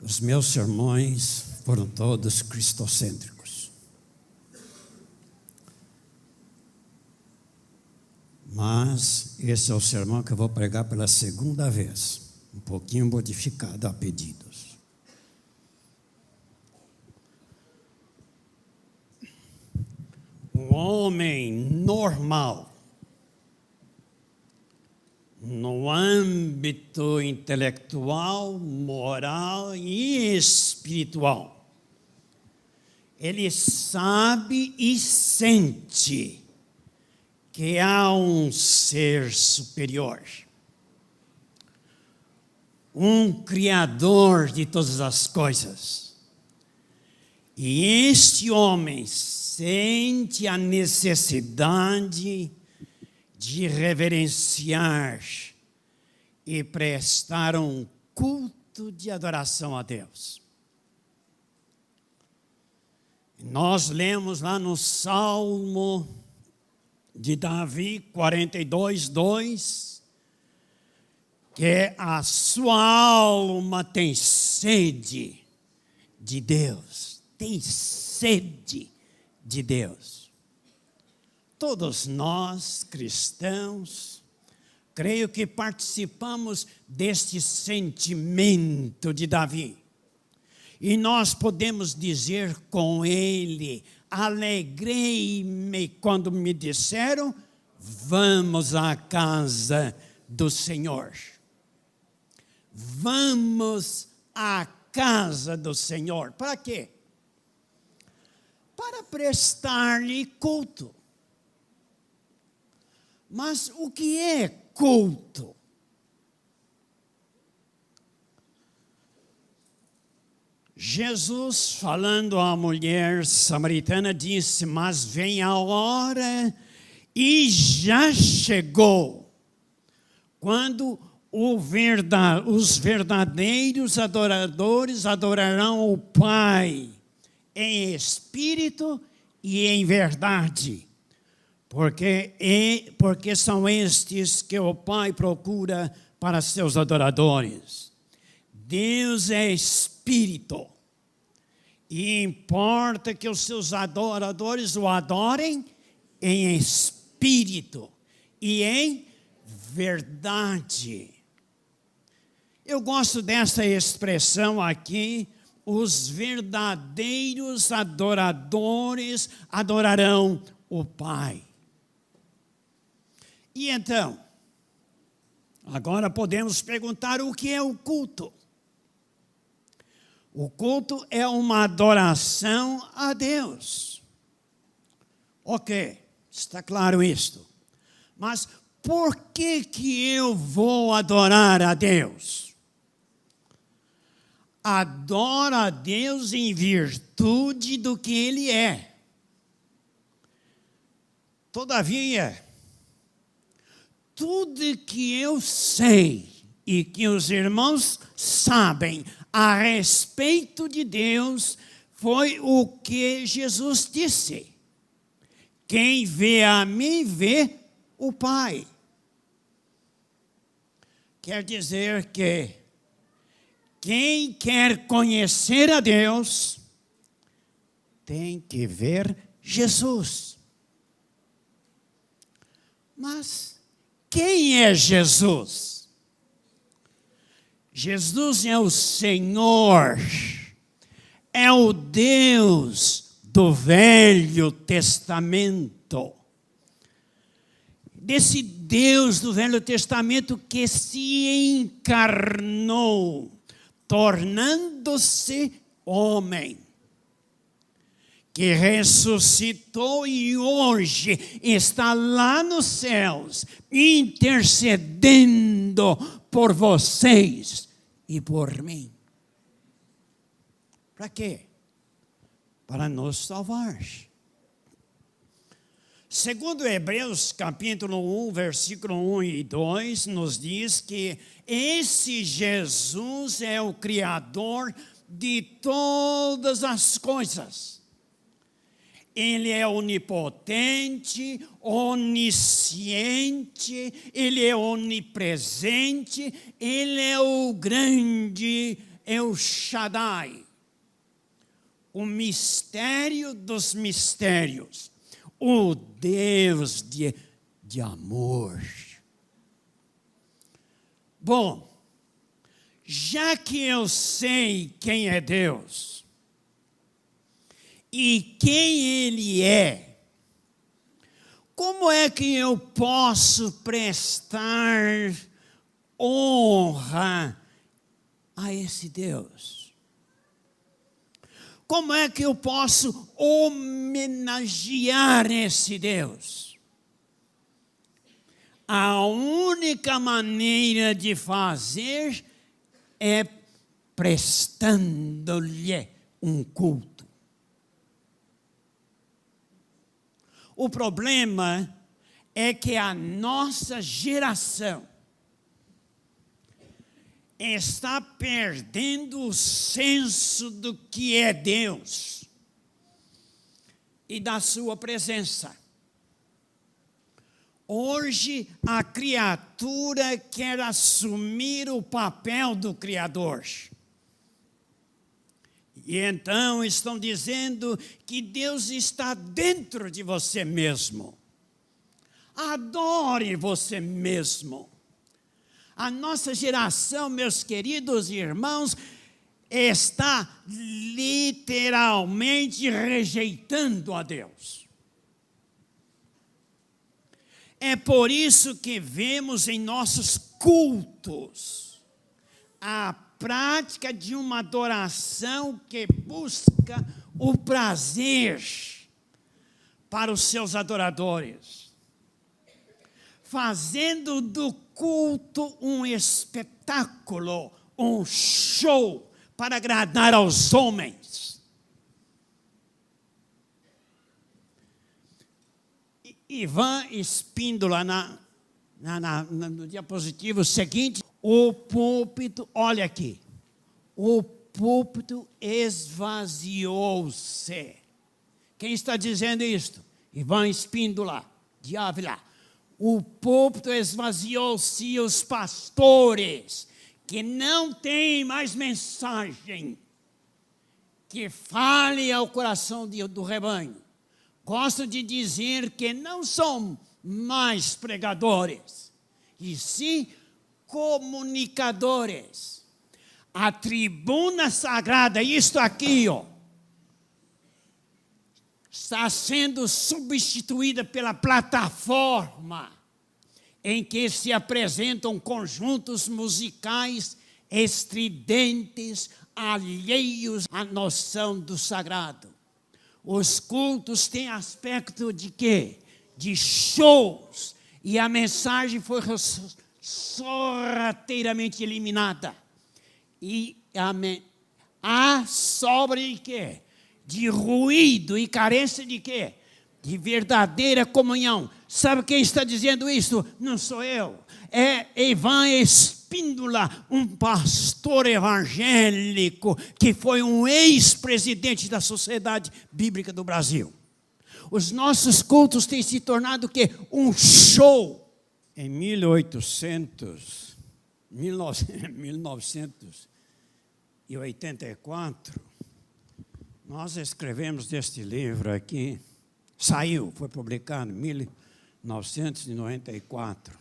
Os meus sermões foram todos cristocêntricos. Mas esse é o sermão que eu vou pregar pela segunda vez, um pouquinho modificado a pedidos. Um homem normal, no âmbito intelectual, moral e espiritual, ele sabe e sente que há um ser superior, um criador de todas as coisas. E este homem sente a necessidade de reverenciar e prestar um culto de adoração a Deus. Nós lemos lá no Salmo de Davi 42:2, que a sua alma tem sede de Deus, tem sede de Deus. Todos nós, cristãos, creio que participamos deste sentimento de Davi. E nós podemos dizer com ele: alegrei-me quando me disseram, vamos à casa do Senhor. Vamos à casa do Senhor. Para quê? Para prestar-lhe culto. Mas o que é culto? Jesus, falando à mulher samaritana, disse: mas vem a hora, e já chegou, quando os verdadeiros adoradores adorarão o Pai em espírito e em verdade. Porque são estes que o Pai procura para seus adoradores. Deus é espírito, e importa que os seus adoradores o adorem em espírito e em verdade. Eu gosto dessa expressão aqui: os verdadeiros adoradores adorarão o Pai. E então, agora podemos perguntar: o que é o culto? O culto é uma adoração a Deus. Ok, está claro isto. Mas por que eu vou adorar a Deus? Adoro a Deus em virtude do que Ele é. Todavia, tudo que eu sei e que os irmãos sabem a respeito de Deus foi o que Jesus disse: quem vê a mim, vê o Pai. Quer dizer que quem quer conhecer a Deus tem que ver Jesus. Mas quem é Jesus? Jesus é o Senhor, é o Deus do Velho Testamento. Desse Deus do Velho Testamento que se encarnou, tornando-se homem, que ressuscitou e hoje está lá nos céus, intercedendo por vocês e por mim. Para quê? Para nos salvar. Segundo Hebreus capítulo 1, versículo 1 e 2, nos diz que esse Jesus é o Criador de todas as coisas. Ele é onipotente, onisciente, Ele é onipresente, Ele é o grande El Shaddai, o mistério dos mistérios, o Deus de amor. Bom, já que eu sei quem é Deus e quem Ele é, como é que eu posso prestar honra a esse Deus? Como é que eu posso homenagear esse Deus? A única maneira de fazer é prestando-lhe um culto. O problema é que a nossa geração está perdendo o senso do que é Deus e da sua presença. Hoje, a criatura quer assumir o papel do Criador. E então estão dizendo que Deus está dentro de você mesmo. Adore você mesmo. A nossa geração, meus queridos irmãos, está literalmente rejeitando a Deus. É por isso que vemos em nossos cultos a prática de uma adoração que busca o prazer para os seus adoradores, fazendo do culto um espetáculo, um show para agradar aos homens. Ivan Espíndola, no diapositivo seguinte, o púlpito, olha aqui, o púlpito esvaziou-se. Quem está dizendo isto? Ivan Espíndola, de Ávila. O púlpito esvaziou-se e os pastores, que não têm mais mensagem, que fale ao coração do rebanho, gostam de dizer que não são mais pregadores, e sim comunicadores. A tribuna sagrada, isto aqui, ó, está sendo substituída pela plataforma em que se apresentam conjuntos musicais estridentes, alheios à noção do sagrado. Os cultos têm aspecto de quê? De shows. E a mensagem foi sorrateiramente eliminada. E a sobra de quê? De ruído e carência de quê? De verdadeira comunhão. Sabe quem está dizendo isso? Não sou eu. É Ivan Espíndola, um pastor evangélico que foi um ex-presidente da Sociedade Bíblica do Brasil. Os nossos cultos têm se tornado o quê? Um show. Em 1984, nós escrevemos deste livro aqui, foi publicado em 1994.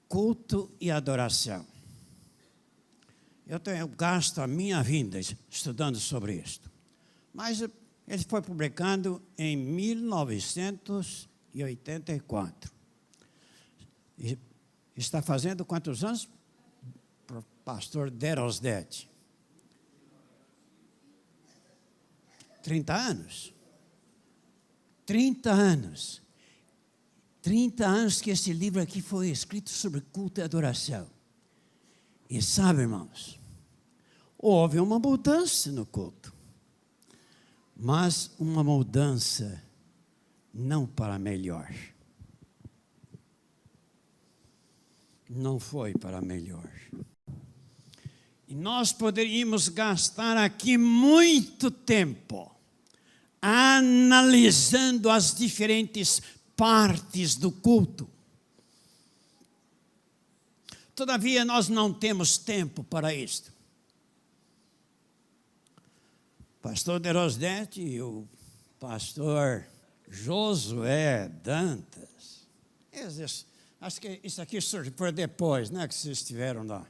Culto e adoração. Eu tenho gasto a minha vida estudando sobre isto. Mas ele foi publicado em 1984. E está fazendo quantos anos? Pastor Derosdet. 30 anos. 30 anos. 30 anos que esse livro aqui foi escrito sobre culto e adoração. E sabe, irmãos, houve uma mudança no culto. Mas uma mudança não para melhor. Não foi para melhor. E nós poderíamos gastar aqui muito tempo analisando as diferentes partes do culto. Todavia, nós não temos tempo para isto. Pastor Derosdete e o pastor Josué Dantas. Acho que isso aqui surge por depois, né, que vocês estiveram lá.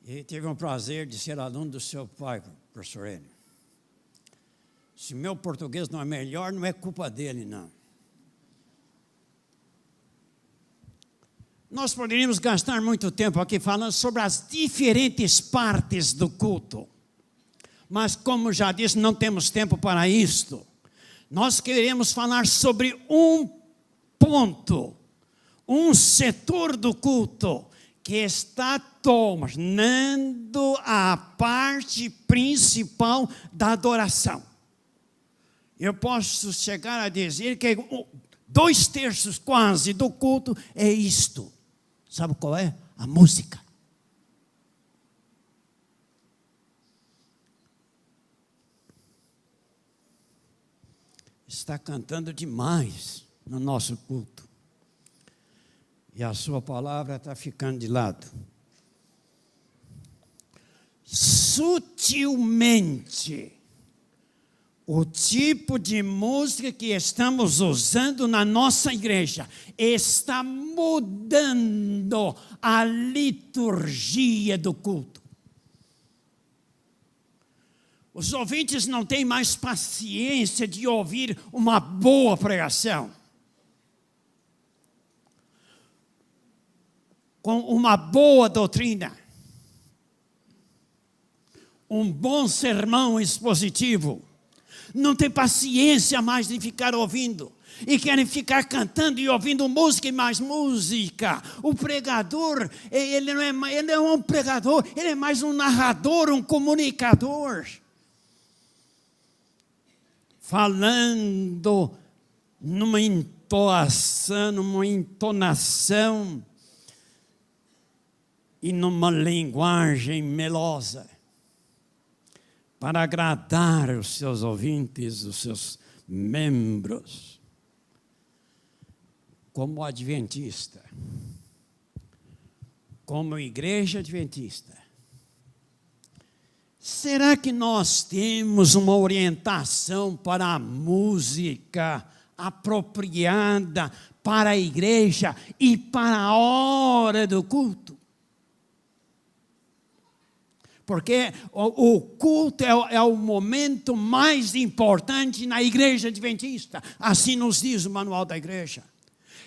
E tive o prazer de ser aluno do seu pai, professor Enio. Se meu português não é melhor, não é culpa dele, não. Nós poderíamos gastar muito tempo aqui falando sobre as diferentes partes do culto. Mas, como já disse, não temos tempo para isto. Nós queremos falar sobre um ponto, um setor do culto que está tornando a parte principal da adoração. Eu posso chegar a dizer que 2/3 quase do culto é isto. Sabe qual é? A música. Está cantando demais no nosso culto. E a sua palavra está ficando de lado. Sutilmente, o tipo de música que estamos usando na nossa igreja está mudando a liturgia do culto. Os ouvintes não têm mais paciência de ouvir uma boa pregação, com uma boa doutrina, um bom sermão expositivo. Não tem paciência mais de ficar ouvindo. E querem ficar cantando e ouvindo música e mais música. O pregador, ele não é um pregador, ele é mais um narrador, um comunicador. Falando numa entonação e numa linguagem melosa, para agradar os seus ouvintes, os seus membros. Como adventista, como igreja adventista, será que nós temos uma orientação para a música apropriada para a igreja e para a hora do culto? Porque o culto é o momento mais importante na igreja adventista. Assim nos diz o manual da igreja.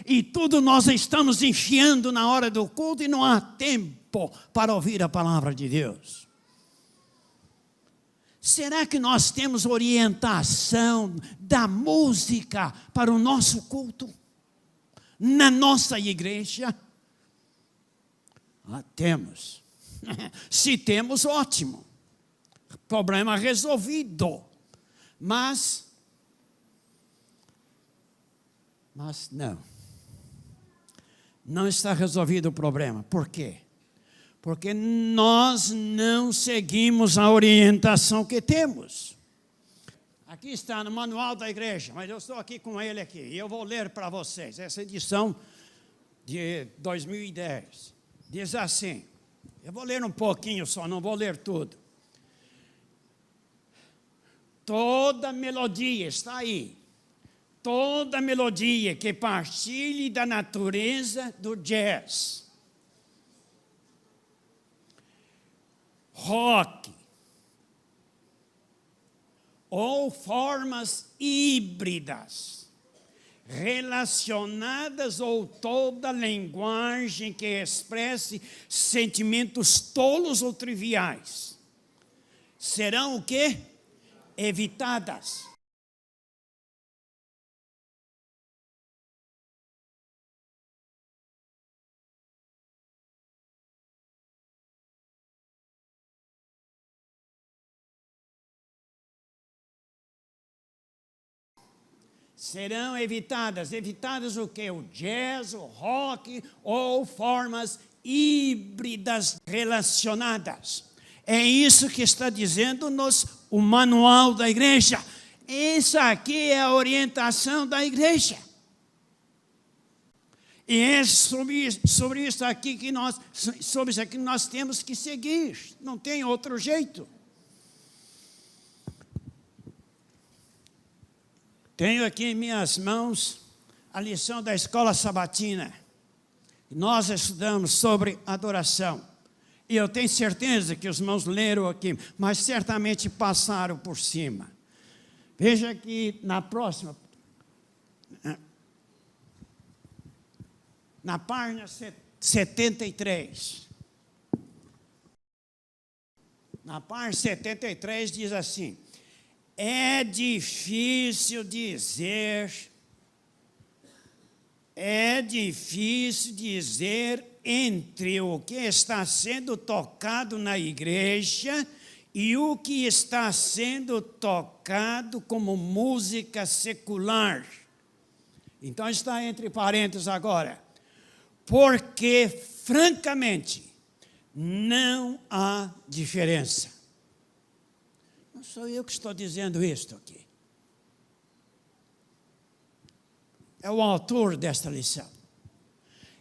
E tudo nós estamos enfiando na hora do culto e não há tempo para ouvir a palavra de Deus. Será que nós temos orientação da música para o nosso culto? Na nossa igreja? Temos. Se temos, ótimo. Problema resolvido. Mas não. Não está resolvido o problema. Por quê? Porque nós não seguimos a orientação que temos. Aqui está no manual da igreja, mas eu estou aqui com ele aqui. E eu vou ler para vocês. Essa edição de 2010. Diz assim. Eu vou ler um pouquinho só, não vou ler tudo. Toda melodia, está aí. Toda melodia que partilhe da natureza do jazz, rock, ou formas híbridas, relacionadas ou toda linguagem que expresse sentimentos tolos ou triviais, serão o quê? Evitadas. Serão evitadas o quê? O jazz, o rock ou formas híbridas relacionadas. É isso que está dizendo-nos o manual da igreja. Essa aqui é a orientação da igreja. E é sobre isso aqui que nós temos que seguir. Não tem outro jeito. Tenho aqui em minhas mãos a lição da escola sabatina. Nós estudamos sobre adoração. E eu tenho certeza que os irmãos leram aqui, mas certamente passaram por cima. Veja aqui na próxima. Na página 73. Na página 73 diz assim: é difícil dizer entre o que está sendo tocado na igreja e o que está sendo tocado como música secular. Então está entre parênteses agora. Porque, francamente, não há diferença. Não sou eu que estou dizendo isto aqui. É o autor desta lição.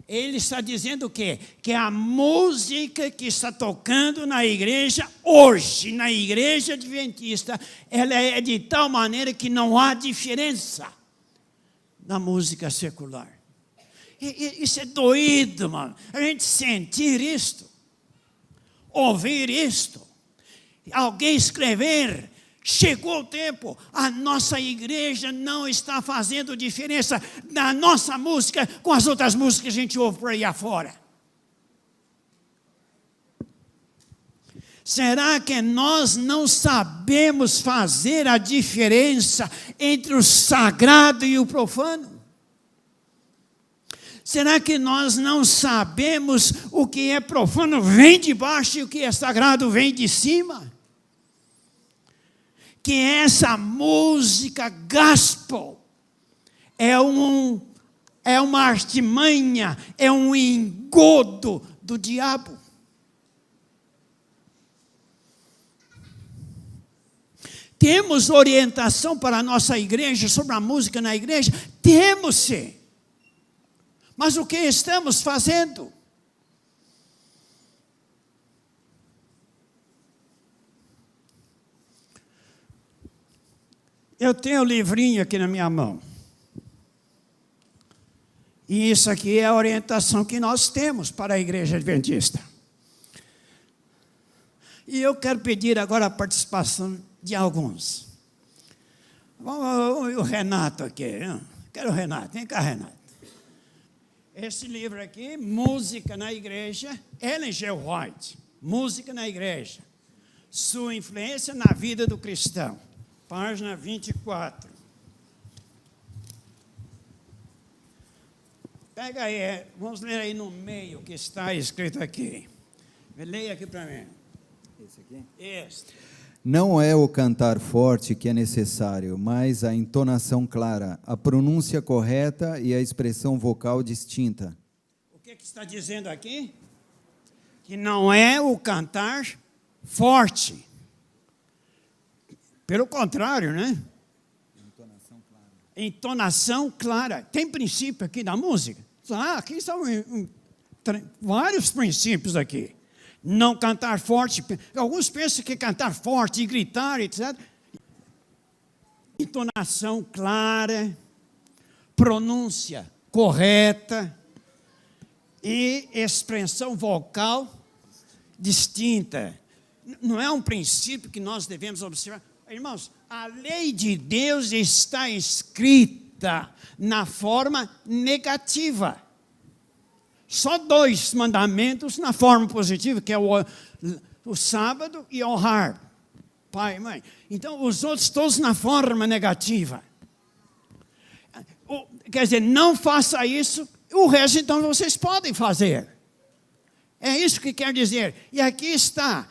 Ele está dizendo o quê? Que a música que está tocando na igreja hoje, na igreja adventista, ela é de tal maneira que não há diferença da música secular. Isso é doído, mano. A gente sentir isto, ouvir isto, alguém escrever. Chegou o tempo, a nossa igreja não está fazendo diferença da nossa música com as outras músicas que a gente ouve por aí afora. Será que nós não sabemos fazer a diferença entre o sagrado e o profano? Será que nós não sabemos o que é profano vem de baixo e o que é sagrado vem de cima? Que essa música gospel é uma artimanha, é um engodo do diabo. Temos orientação para a nossa igreja sobre a música na igreja? Temos sim. Mas o que estamos fazendo? Eu tenho o livrinho aqui na minha mão. E isso aqui é a orientação que nós temos para a igreja adventista. E eu quero pedir agora a participação de alguns. O Renato aqui. Quero o Renato. Vem cá, Renato. Esse livro aqui, Música na Igreja, Ellen G. White, Música na Igreja, sua influência na vida do cristão, página 24. Pega aí, vamos ler aí no meio que está escrito aqui. Leia aqui para mim. Esse aqui? Esse. Não é o cantar forte que é necessário, mas a entonação clara, a pronúncia correta e a expressão vocal distinta. O que está dizendo aqui? Que não é o cantar forte. Pelo contrário, né? Entonação clara. Entonação clara. Tem princípio aqui da música? Aqui são vários princípios aqui. Não cantar forte. Alguns pensam que cantar forte e gritar, etc. Entonação clara, pronúncia correta e expressão vocal distinta. Não é um princípio que nós devemos observar. Irmãos, a lei de Deus está escrita na forma negativa. Só 2 mandamentos na forma positiva, que é o sábado e honrar pai e mãe. Então, os outros todos na forma negativa. Quer dizer, não faça isso, o resto então vocês podem fazer. É isso que quer dizer. E aqui está,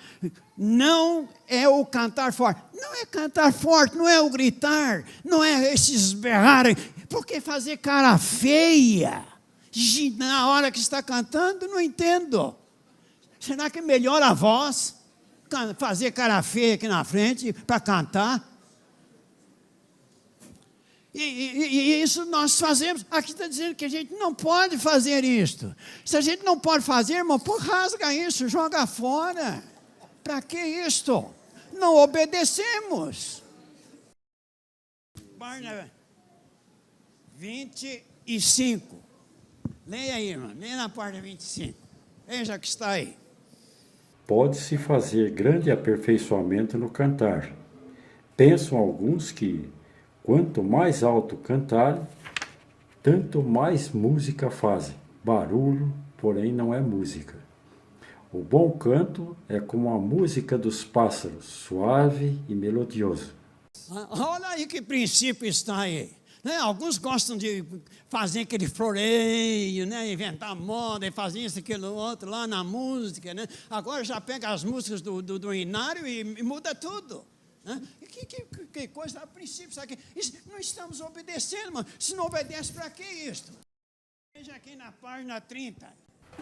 não é o cantar forte. Não é cantar forte, não é o gritar, não é esses berrarem. Por que fazer cara feia? Na hora que está cantando, não entendo. Será que melhora a voz? Fazer cara feia aqui na frente para cantar? E isso nós fazemos. Aqui está dizendo que a gente não pode fazer isto. Se a gente não pode fazer, irmão, pô, rasga isso, joga fora. Para que isto? Não obedecemos. Página 25. Leia aí, irmão. Leia na página 25. Veja que está aí. Pode-se fazer grande aperfeiçoamento no cantar. Pensam alguns que, quanto mais alto cantar, tanto mais música fazem. Barulho, porém, não é música. O bom canto é como a música dos pássaros, suave e melodioso. Olha aí que princípio está aí. Né? Alguns gostam de fazer aquele floreio, né? Inventar moda e fazer isso, aquilo, outro lá na música. Né? Agora já pega as músicas do Inário e muda tudo. Né? Que coisa, a princípio, sabe? Isso, não estamos obedecendo, mano. Se não obedece, para que isto? Veja aqui na página 30.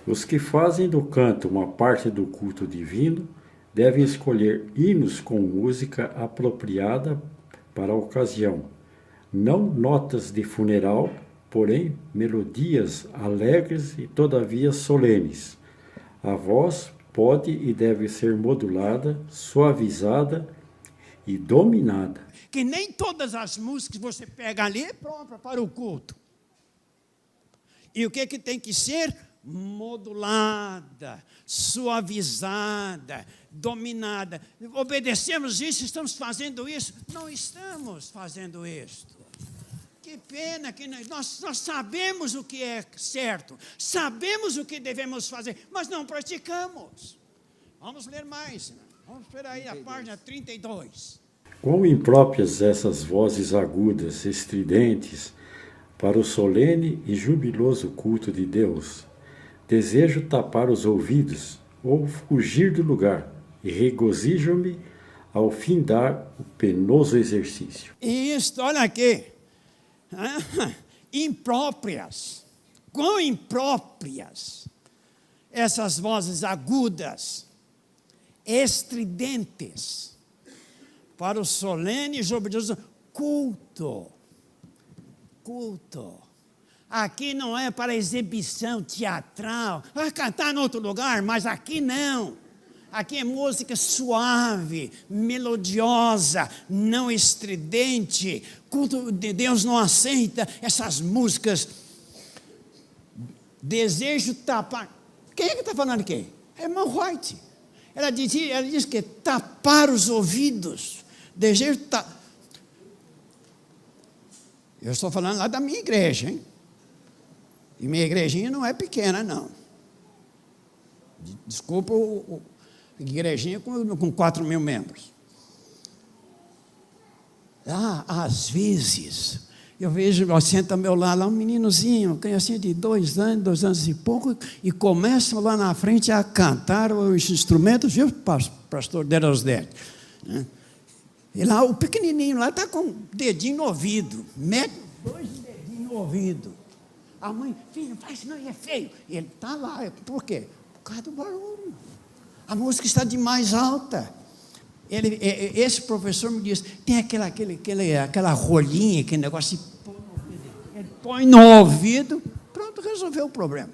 Os que fazem do canto uma parte do culto divino devem escolher hinos com música apropriada para a ocasião. Não notas de funeral, porém melodias alegres e todavia solenes. A voz pode e deve ser modulada, suavizada e dominada. Que nem todas as músicas que você pega ali é própria para o culto. E o que tem que ser? Modulada, suavizada, dominada. Obedecemos isso, estamos fazendo isso? Não estamos fazendo isso. Que pena que nós sabemos o que é certo, sabemos o que devemos fazer, mas não praticamos. Vamos ler mais. Vamos esperar aí a página 32. Quão impróprias essas vozes agudas, estridentes, para o solene e jubiloso culto de Deus. Desejo tapar os ouvidos ou fugir do lugar e regozijo-me ao findar o penoso exercício. Isto, olha aqui. Impróprias. Quão impróprias essas vozes agudas, estridentes, para o solene e jubiloso culto. Culto. Aqui não é para exibição teatral. Vai cantar em outro lugar, mas aqui não. Aqui é música suave, melodiosa, não estridente. Culto de Deus não aceita essas músicas. Desejo tapar. Quem é que está falando aqui? É irmã White. Ela diz que tapar os ouvidos. Desejo tapar. Eu estou falando lá da minha igreja, hein? E minha igrejinha não é pequena, não. Desculpa, igrejinha com 4 mil membros. Às vezes, eu vejo, senta ao meu lado, lá um meninozinho, criancinha de 2 anos e pouco, e começam lá na frente a cantar os instrumentos, viu, pastor Derosdete? E lá, o pequenininho lá está com o dedinho no ouvido, mete 2 dedinhos no ouvido. A mãe, filho, não faz não, é feio. E ele está lá, por quê? Por causa do barulho. A música está de mais alta. Esse professor me disse, tem aquela rolinha, aquele negócio, ele põe no ouvido, pronto, resolveu o problema.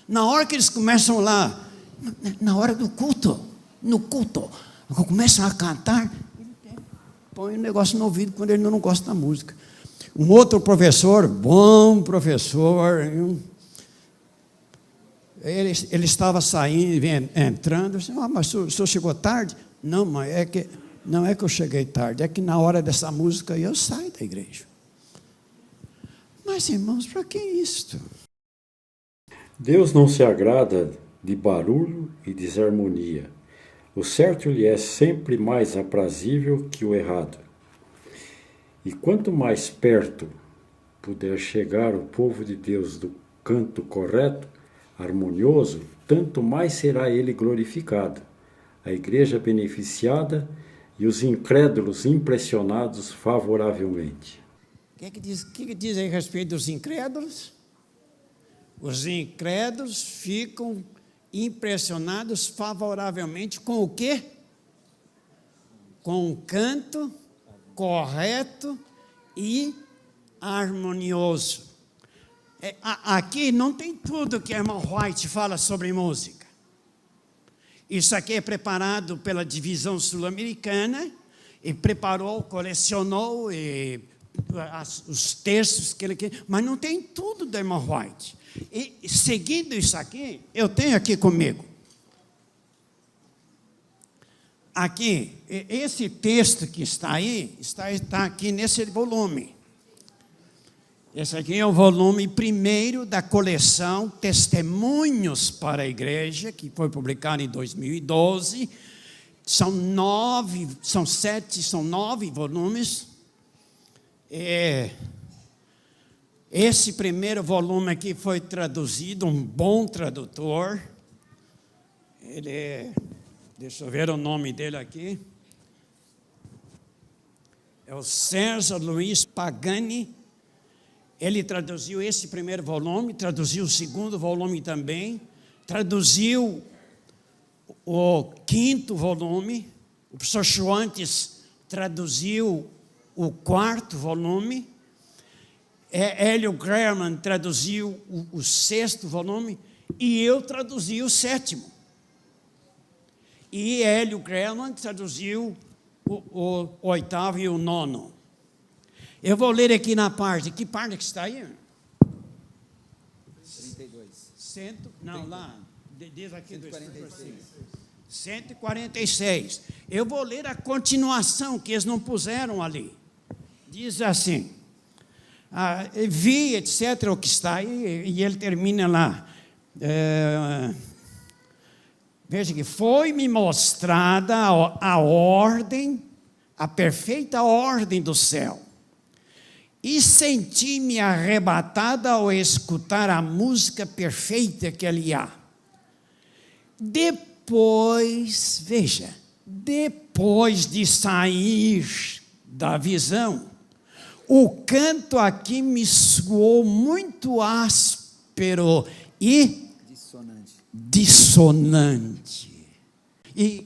Na hora que eles começam lá, na hora do culto, no culto, começam a cantar, ele põe o negócio no ouvido quando ele não gosta da música. Um outro professor, bom professor, ele estava saindo, entrando, disse, mas o senhor chegou tarde? Não, mãe, não é que eu cheguei tarde, é que na hora dessa música eu saio da igreja. Mas, irmãos, para que isto? Deus não se agrada de barulho e desarmonia. O certo lhe é sempre mais aprazível que o errado. E quanto mais perto puder chegar o povo de Deus do canto correto, harmonioso, tanto mais será ele glorificado, a igreja beneficiada e os incrédulos impressionados favoravelmente. O que diz aí a respeito dos incrédulos? Os incrédulos ficam impressionados favoravelmente com o quê? Com o canto correto e harmonioso. Aqui não tem tudo que a irmã White fala sobre música. Isso aqui é preparado pela divisão sul-americana, e preparou, colecionou os textos que ele quer, mas não tem tudo da irmã White. E seguindo isso aqui, eu tenho aqui comigo. Aqui, esse texto que está aí, está aqui nesse volume. Esse aqui é o volume primeiro da coleção Testemunhos para a Igreja, que foi publicado em 2012. São 9 volumes. Esse primeiro volume aqui foi traduzido, um bom tradutor. Deixa eu ver o nome dele aqui. É o César Luiz Pagani. Ele traduziu esse primeiro volume, traduziu o segundo volume também, traduziu o 5º volume. O professor Schwantes traduziu o 4º volume. Hélio Graham traduziu o 6º volume, e eu traduzi o 7º. E Hélio Graham traduziu o 8º e o 9º. Eu vou ler aqui na parte. Que parte que está aí? 32. Não, lá. Diz aqui 146. 146. Eu vou ler a continuação, que eles não puseram ali. Diz assim. Vi, etc., o que está aí, e ele termina lá. Veja que foi-me mostrada a ordem, a perfeita ordem do céu. E senti-me arrebatada ao escutar a música perfeita que ali há. Depois de sair da visão, o canto aqui me soou muito áspero e dissonante. E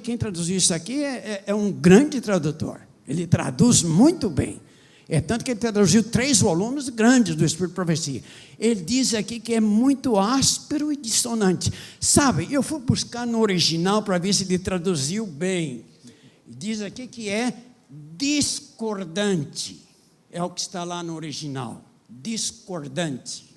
quem traduziu isso aqui é um grande tradutor. Ele traduz muito bem. É tanto que ele traduziu 3 volumes grandes do Espírito de Profecia. Ele diz aqui que é muito áspero e dissonante. Sabe, eu fui buscar no original para ver se ele traduziu bem. Diz aqui que é discordante. É o que está lá no original. Discordante.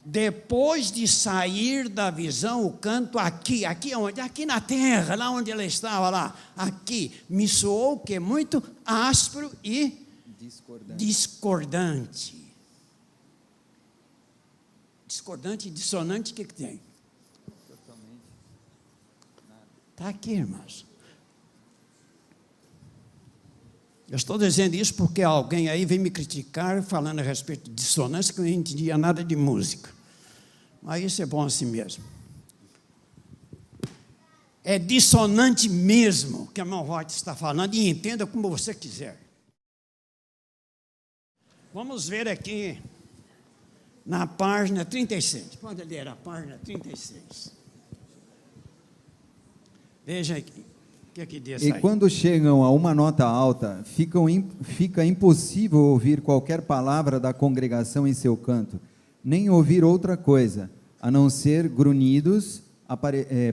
Depois de sair da visão, o canto aqui onde? Aqui na terra, lá onde ela estava lá, aqui, me soou que é muito áspero e discordante. Discordante e dissonante, o que tem? Está aqui, irmãos. Eu estou dizendo isso porque alguém aí vem me criticar falando a respeito de dissonância, que eu não entendia nada de música. Mas isso é bom assim mesmo. É dissonante mesmo que a irmã White está falando, e entenda como você quiser. Vamos ver aqui na página 36. Pode ler a página 36. Veja aqui. E quando chegam a uma nota alta, fica impossível ouvir qualquer palavra da congregação em seu canto, nem ouvir outra coisa, a não ser grunhidos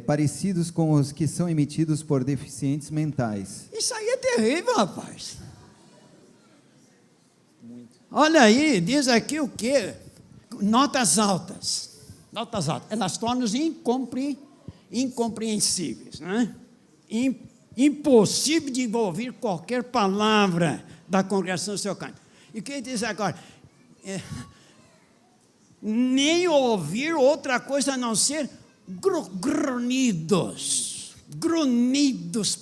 parecidos com os que são emitidos por deficientes mentais. Isso aí é terrível, rapaz. Muito. Olha aí, diz aqui o quê? Notas altas. Notas altas. Elas tornam-se incompreensíveis, né? Impossível de ouvir qualquer palavra da congregação do seu canto. E o que ele diz agora? Nem ouvir outra coisa a não ser grunhidos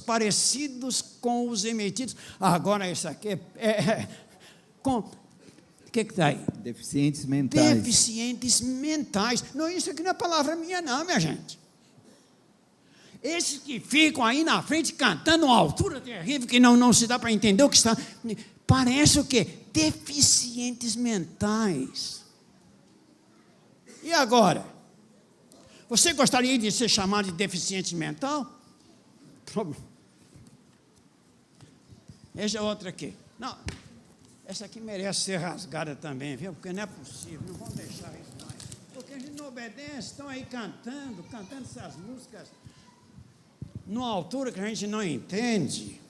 parecidos com os emitidos. Agora isso aqui com o que está aí? Deficientes mentais. Deficientes mentais. Não, isso aqui não é palavra minha não, minha gente. Esses que ficam aí na frente cantando uma altura terrível que não se dá para entender o que está. Parece o quê? Deficientes mentais. E agora? Você gostaria de ser chamado de deficiente mental? Veja outra aqui. Não, Essa aqui merece ser rasgada também, viu? Porque não é possível, não vamos deixar isso mais. Porque a gente não obedece, estão aí cantando essas músicas numa altura que a gente não entende.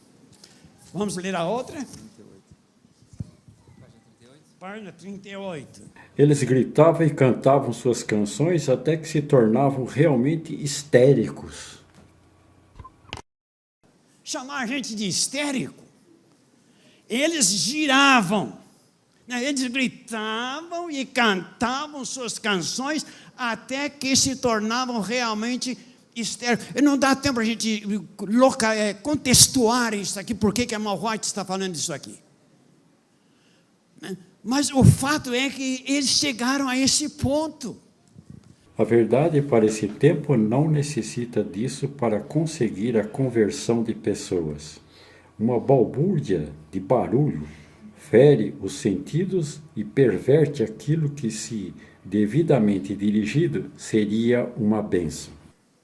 Vamos ler a outra? Página 38. Eles gritavam e cantavam suas canções até que se tornavam realmente histéricos. Chamar a gente de histérico? Eles giravam, né? Eles gritavam e cantavam suas canções até que se tornavam realmente histéricos. Não dá tempo para a gente contextuar isso aqui, por que a Ellen White está falando isso aqui. Né? Mas o fato é que eles chegaram a esse ponto. A verdade, para esse tempo, não necessita disso para conseguir a conversão de pessoas. Uma balbúrdia de barulho fere os sentidos e perverte aquilo que, se devidamente dirigido, seria uma bênção.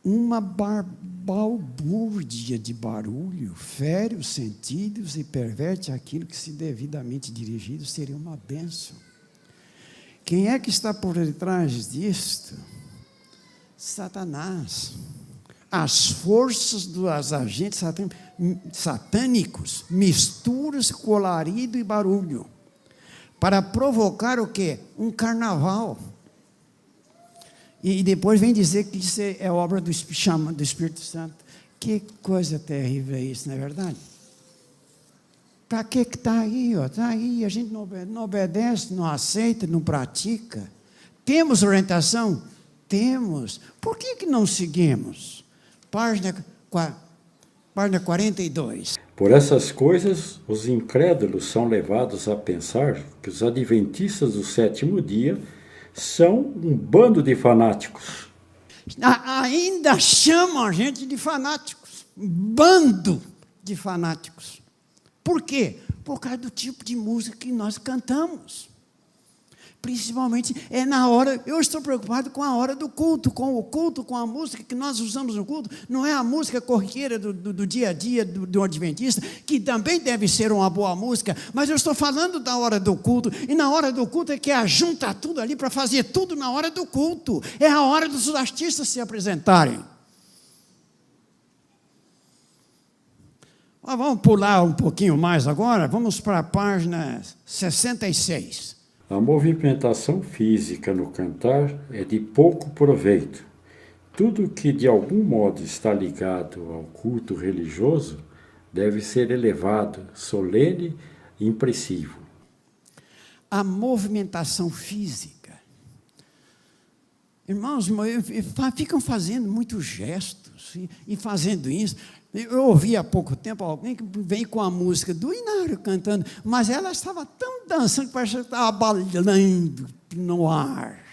Uma balbúrdia de barulho fere os sentidos e perverte aquilo que, se devidamente dirigido, seria uma bênção. Quem é que está por detrás disto? Satanás. As forças dos agentes satânicos misturam colorido e barulho para provocar o quê? Um carnaval. E depois vem dizer que isso é obra do Espírito Santo. Que coisa terrível é isso, não é verdade? Para que está aí? Está aí, a gente não obedece, não aceita, não pratica. Temos orientação? Temos. Por que não seguimos? Página 42. Por essas coisas, os incrédulos são levados a pensar que os adventistas do sétimo dia são um bando de fanáticos. Ainda chamam a gente de fanáticos. Um bando de fanáticos. Por quê? Por causa do tipo de música que nós cantamos. Principalmente é na hora, eu estou preocupado com a hora do culto, com a música que nós usamos no culto. Não é a música corriqueira do dia a dia do adventista, que também deve ser uma boa música, mas eu estou falando da hora do culto, e na hora do culto é que ajunta tudo ali para fazer tudo na hora do culto. É a hora dos artistas se apresentarem. Vamos pular um pouquinho mais agora, vamos para a página 66. A movimentação física no cantar é de pouco proveito. Tudo que de algum modo está ligado ao culto religioso deve ser elevado, solene e impressivo. A movimentação física. Irmãos, ficam fazendo muitos gestos e fazendo isso. Eu ouvi há pouco tempo alguém que veio com a música do Inário cantando, mas ela estava tão dançando que parecia que estava bailando no ar.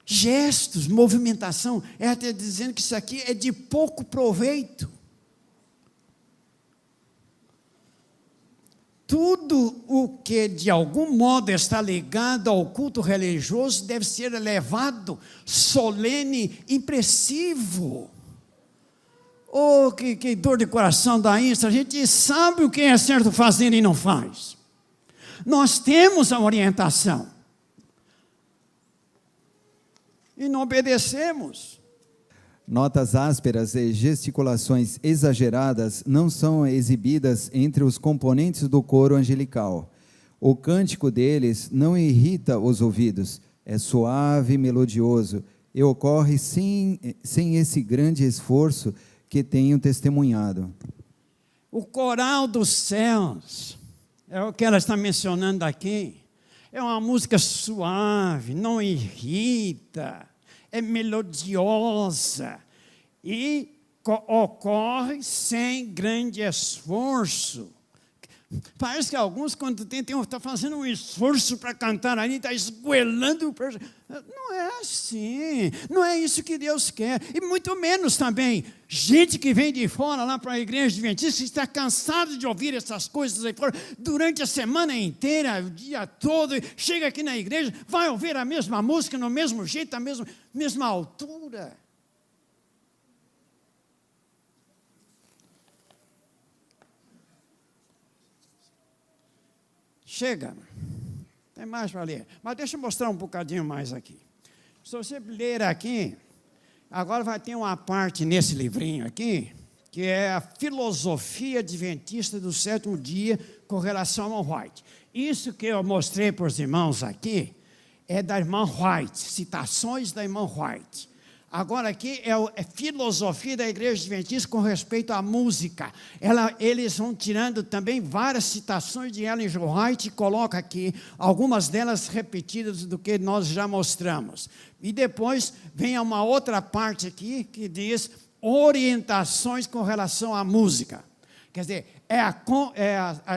Gestos, movimentação, é até dizendo que isso aqui é de pouco proveito. Tudo o que de algum modo está ligado ao culto religioso deve ser elevado, solene, impressivo. Oh, que dor de coração dá isso. A gente sabe o que é certo fazer e não faz. Nós temos a orientação. E não obedecemos. Notas ásperas e gesticulações exageradas não são exibidas entre os componentes do coro angelical. O cântico deles não irrita os ouvidos, é suave e melodioso, e ocorre sem esse grande esforço que tenho testemunhado. O coral dos céus, é o que ela está mencionando aqui, é uma música suave, não irrita, é melodiosa e ocorre sem grande esforço. Parece que alguns, quando estão fazendo um esforço para cantar ali, está esgoelando. Não é assim, não é isso que Deus quer. E muito menos também, gente que vem de fora lá para a igreja adventista, está cansado de ouvir essas coisas aí fora, durante a semana inteira, o dia todo, chega aqui na igreja, vai ouvir a mesma música, no mesmo jeito, a mesma altura. Chega. Tem mais para ler. Mas deixa eu mostrar um bocadinho mais aqui. Se você ler aqui, agora vai ter uma parte nesse livrinho aqui, que é a filosofia adventista do sétimo dia com relação ao White. Isso que eu mostrei para os irmãos aqui é da irmã White, citações da irmã White. Agora aqui é filosofia da Igreja Adventista com respeito à música. Eles vão tirando também várias citações de Ellen G. White e coloca aqui algumas delas repetidas do que nós já mostramos. E depois vem uma outra parte aqui que diz orientações com relação à música. Quer dizer,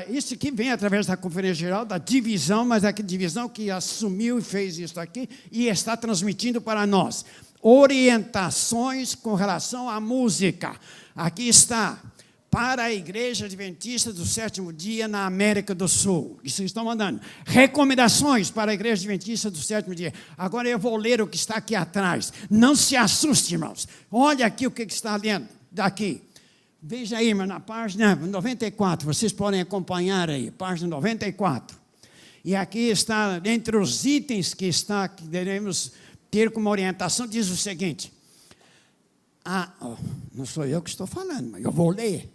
isso aqui vem através da Conferência Geral, da divisão, mas é a divisão que assumiu e fez isso aqui e está transmitindo para nós. Orientações com relação à música. Aqui está, para a Igreja Adventista do sétimo dia na América do Sul. Isso estão mandando. Recomendações para a Igreja Adventista do sétimo dia. Agora eu vou ler o que está aqui atrás. Não se assuste, irmãos. Olha aqui o que está lendo daqui. Veja aí, irmão, na página 94. Vocês podem acompanhar aí, página 94. E aqui está, entre os itens que devemos ter como orientação, diz o seguinte. Não sou eu que estou falando, mas eu vou ler.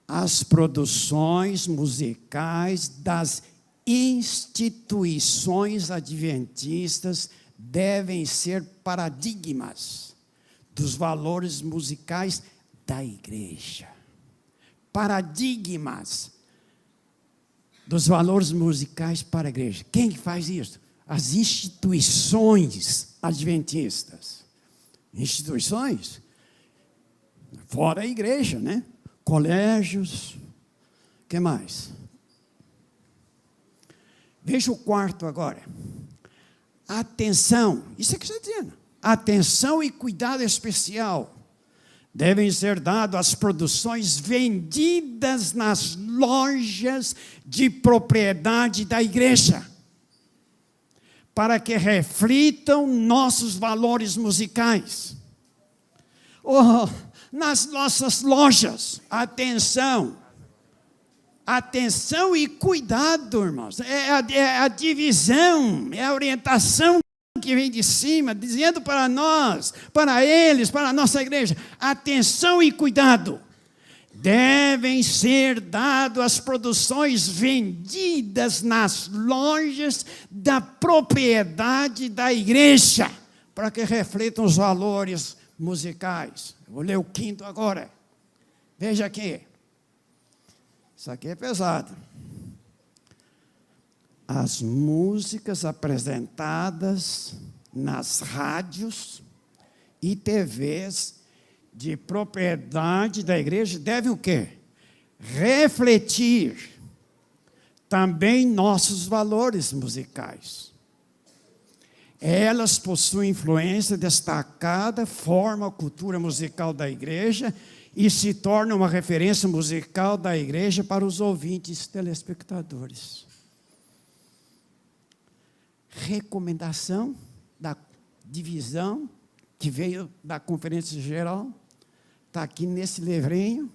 As produções musicais das instituições adventistas devem ser paradigmas dos valores musicais da igreja. Paradigmas dos valores musicais para a igreja. Quem faz isso? As instituições adventistas. Instituições? Fora a igreja, né? Colégios. O que mais? Veja o quarto agora. Atenção. Isso é que está dizendo. Atenção e cuidado especial devem ser dados às produções vendidas nas lojas de propriedade da igreja, para que reflitam nossos valores musicais. Nas nossas lojas, atenção e cuidado, irmãos. É a divisão, é a orientação que vem de cima, dizendo para nós, para eles, para a nossa igreja, atenção e cuidado. Devem ser dados às produções vendidas nas lojas da propriedade da igreja, para que reflitam os valores musicais. Eu vou ler o quinto agora. Veja aqui. Isso aqui é pesado. As músicas apresentadas nas rádios e TVs de propriedade da igreja devem o quê? Refletir também nossos valores musicais. Elas possuem influência destacada, formam a cultura musical da igreja e se tornam uma referência musical da igreja para os ouvintes telespectadores. Recomendação da divisão que veio da Conferência Geral, está aqui nesse livrinho,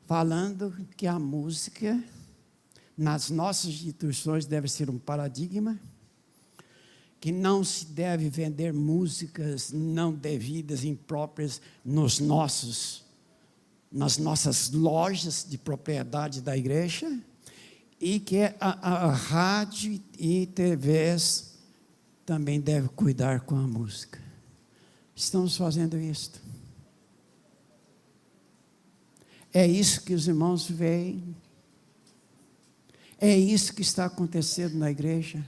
falando que a música nas nossas instituições deve ser um paradigma, que não se deve vender músicas não devidas, impróprias nas nossas lojas de propriedade da igreja, e que a rádio e TVs também devem cuidar com a música. Estamos fazendo isso. É isso que os irmãos veem. É isso que está acontecendo na igreja.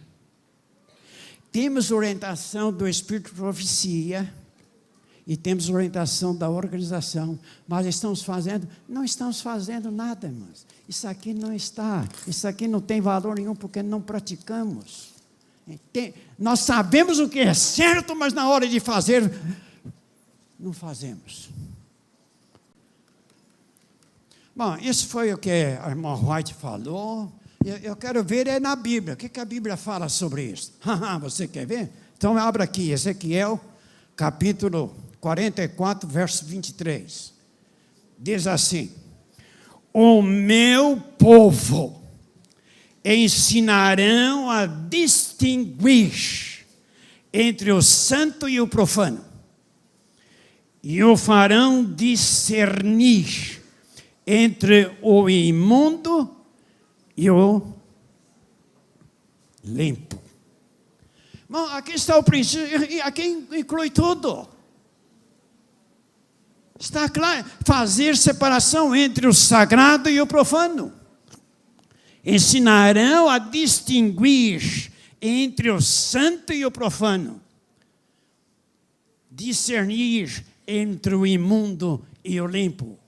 Temos orientação do Espírito de Profecia e temos orientação da organização, mas não estamos fazendo nada, irmãos. Isso aqui não tem valor nenhum porque não praticamos. Nós sabemos o que é certo, mas na hora de fazer, não fazemos. Bom, isso foi o que a irmã White falou. Eu quero ver na Bíblia. O que a Bíblia fala sobre isso? Você quer ver? Então abra aqui, Ezequiel, capítulo 44, verso 23. Diz assim: o meu povo ensinarão a distinguir entre o santo e o profano, e o farão discernir entre o imundo e o limpo. Bom, aqui está o princípio, e aqui inclui tudo. Está claro, fazer separação entre o sagrado e o profano. Ensinarão a distinguir entre o santo e o profano. Discernir entre o imundo e o limpo.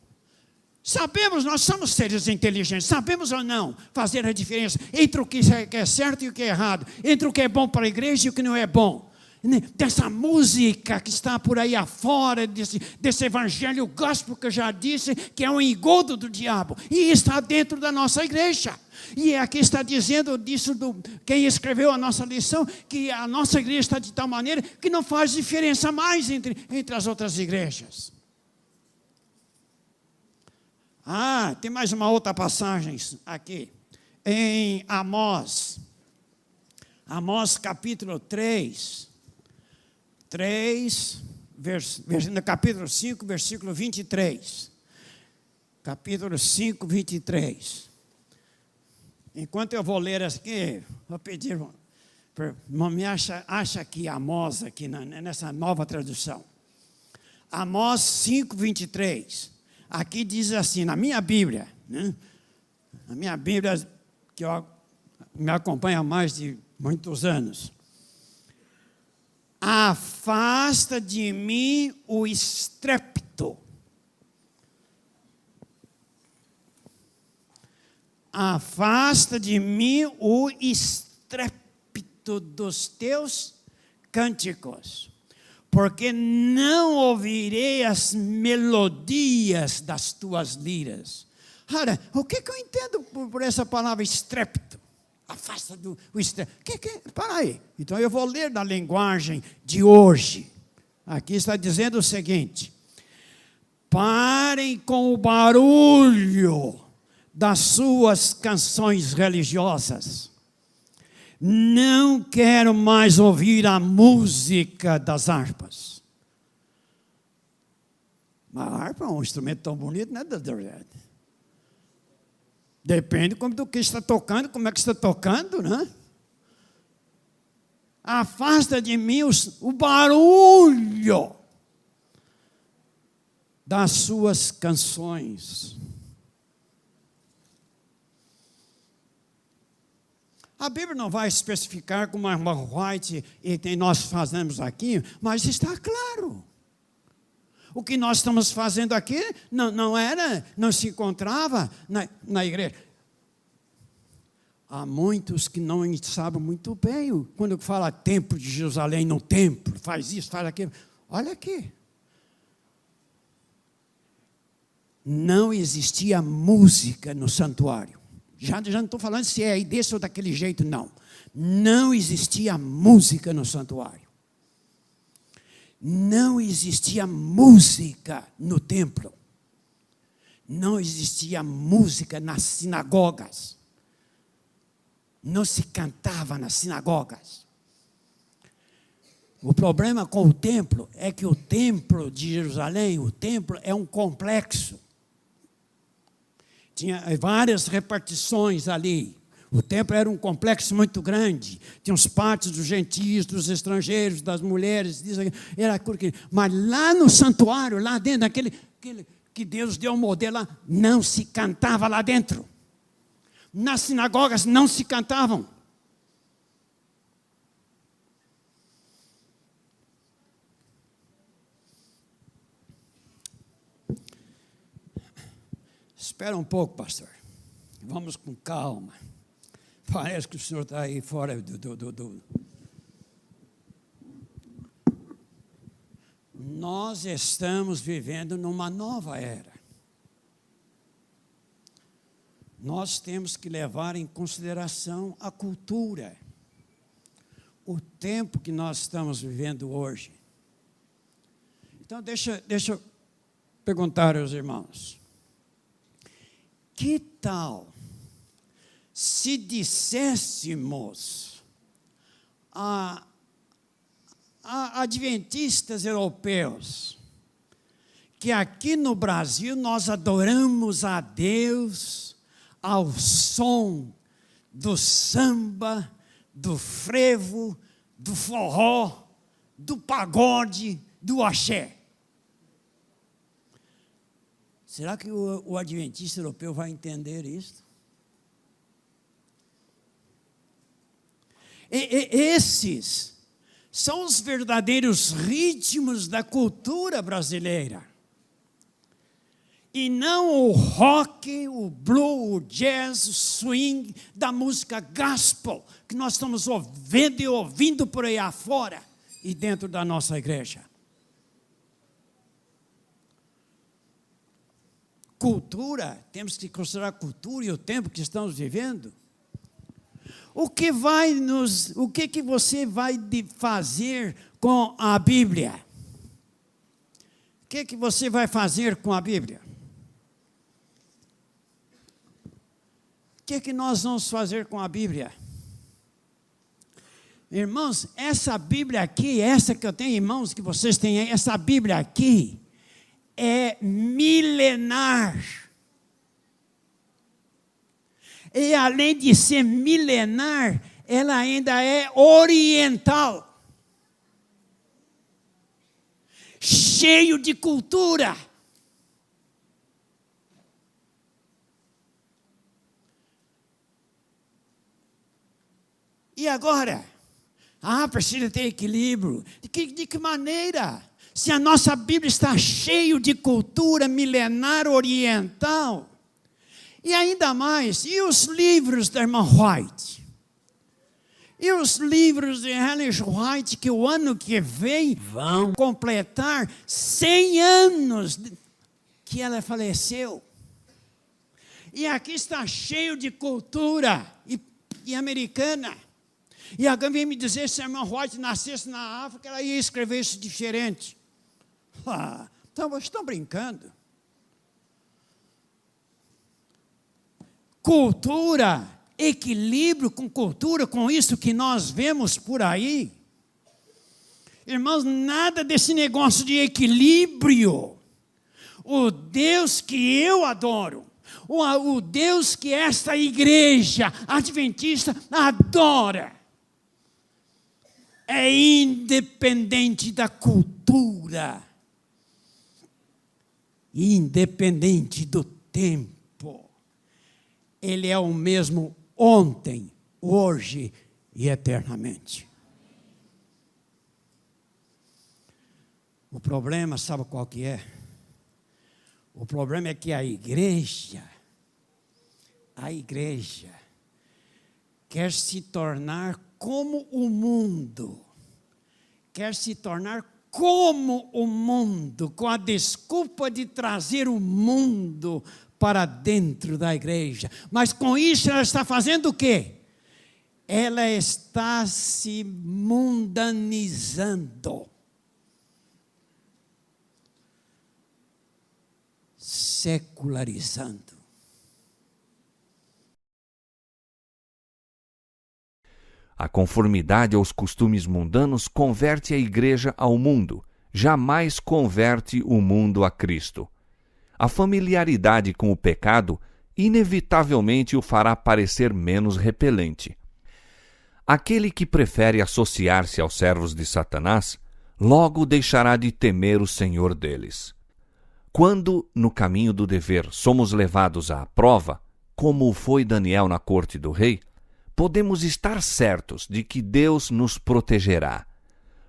Sabemos, nós somos seres inteligentes, sabemos ou não fazer a diferença entre o que é certo e o que é errado, entre o que é bom para a igreja e o que não é bom. Dessa música que está por aí afora, desse evangelho gospel que eu já disse, que é um engodo do diabo, e está dentro da nossa igreja. E aqui está dizendo disso, quem escreveu a nossa lição, que a nossa igreja está de tal maneira que não faz diferença mais entre as outras igrejas. Tem mais uma outra passagem aqui, em Amós. Amós capítulo 3, no capítulo 5, versículo 23. Capítulo 5, 23. Enquanto eu vou ler aqui, vou pedir, me acha aqui Amós, aqui nessa nova tradução. Amós 5, 23. Aqui diz assim, na minha Bíblia, né? A minha Bíblia, que me acompanha há mais de muitos anos. Afasta de mim o estrépito. Afasta de mim o estrépito dos teus cânticos, porque não ouvirei as melodias das tuas liras. Ora, o que eu entendo por essa palavra estrépito? Afasta do estrépito. Para aí. Então eu vou ler na linguagem de hoje. Aqui está dizendo o seguinte: parem com o barulho das suas canções religiosas. Não quero mais ouvir a música das harpas. A harpa é um instrumento tão bonito, né? Depende do que está tocando, como é que está tocando, né? Afasta de mim o barulho das suas canções. A Bíblia não vai especificar como a irmã White e nós fazemos aqui, mas está claro. O que nós estamos fazendo aqui não se encontrava na igreja. Há muitos que não sabem muito bem, quando fala templo de Jerusalém, no templo, faz isso, faz aquilo. Olha aqui. Não existia música no santuário. Já não estou falando se é desse ou daquele jeito, não. Não existia música no santuário. Não existia música no templo. Não existia música nas sinagogas. Não se cantava nas sinagogas. O problema com o templo é que o templo de Jerusalém, o templo é um complexo. Tinha várias repartições ali. O templo era um complexo muito grande. Tinha os pátios dos gentios, dos estrangeiros, das mulheres. Mas lá no santuário, lá dentro, aquele que Deus deu um modelo lá, não se cantava lá dentro. Nas sinagogas não se cantavam. Espera um pouco, pastor. Vamos com calma. Parece que o senhor está aí fora do... Nós estamos vivendo numa nova era. Nós temos que levar em consideração a cultura, o tempo que nós estamos vivendo hoje. Então, deixa eu perguntar aos irmãos. Que tal se disséssemos a adventistas europeus que aqui no Brasil nós adoramos a Deus ao som do samba, do frevo, do forró, do pagode, do axé. Será que o adventista europeu vai entender isso? Esses são os verdadeiros ritmos da cultura brasileira. E não o rock, o blues, o jazz, o swing da música gospel que nós estamos ouvindo e ouvindo por aí afora e dentro da nossa igreja. Cultura, temos que considerar a cultura e o tempo que estamos vivendo. O que você vai fazer com a Bíblia? O que você vai fazer com a Bíblia? O que nós vamos fazer com a Bíblia? Irmãos, essa Bíblia aqui, essa que eu tenho em mãos, que vocês têm aí, essa Bíblia aqui, é milenar. E além de ser milenar, ela ainda é oriental. Cheio de cultura. E agora? Precisa ter equilíbrio. De que maneira? Se a nossa Bíblia está cheia de cultura milenar oriental, e ainda mais, e os livros da irmã White? E os livros de Ellen White, que o ano que vem vão completar 100 anos que ela faleceu. E aqui está cheio de cultura e americana. E alguém vem me dizer, se a irmã White nascesse na África, ela ia escrever isso diferente. Então, estão brincando. Cultura, equilíbrio com cultura, com isso que nós vemos por aí. Irmãos, nada desse negócio de equilíbrio. O Deus que eu adoro, o Deus que esta igreja adventista adora, é independente da cultura, independente do tempo. Ele é o mesmo ontem, hoje e eternamente. O problema, sabe qual que é? O problema é que a igreja quer se tornar como o mundo, quer se tornar como o mundo, com a desculpa de trazer o mundo para dentro da igreja. Mas com isso ela está fazendo o quê? Ela está se mundanizando. Secularizando. A conformidade aos costumes mundanos converte a igreja ao mundo, jamais converte o mundo a Cristo. A familiaridade com o pecado inevitavelmente o fará parecer menos repelente. Aquele que prefere associar-se aos servos de Satanás, logo deixará de temer o Senhor deles. Quando, no caminho do dever, somos levados à prova, como foi Daniel na corte do rei, podemos estar certos de que Deus nos protegerá.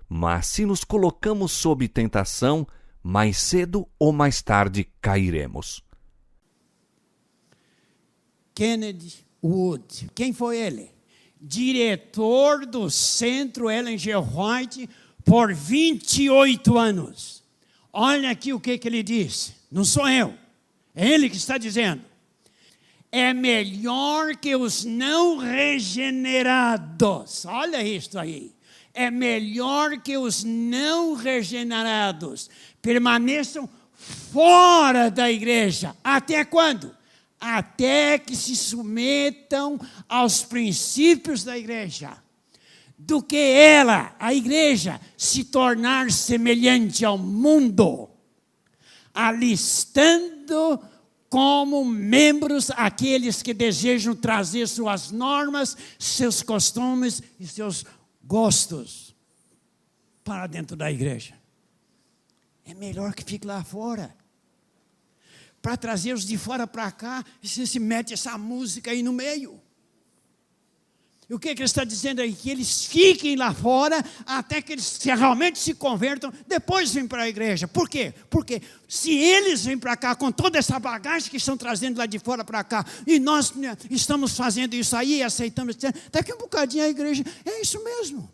Mas se nos colocamos sob tentação, mais cedo ou mais tarde cairemos. Kenneth Wood, quem foi ele? Diretor do Centro Ellen G. White por 28 anos. Olha aqui o que ele diz. Não sou eu, é ele que está dizendo. É melhor que os não regenerados. Olha isso aí. É melhor que os não regenerados permaneçam fora da igreja. Até quando? até que se submetam aos princípios da igreja, do que ela, a igreja, se tornar semelhante ao mundo, alistando como membros aqueles que desejam trazer suas normas, seus costumes e seus gostos para dentro da igreja. É melhor que fique lá fora. Para trazer os de fora para cá, você se mete essa música aí no meio. E o que ele está dizendo aí? Que eles fiquem lá fora até que eles realmente se convertam, depois vêm para a igreja. Por quê? Porque se eles vêm para cá com toda essa bagagem que estão trazendo lá de fora para cá, e nós estamos fazendo isso aí, aceitamos, daqui um bocadinho a igreja, é isso mesmo.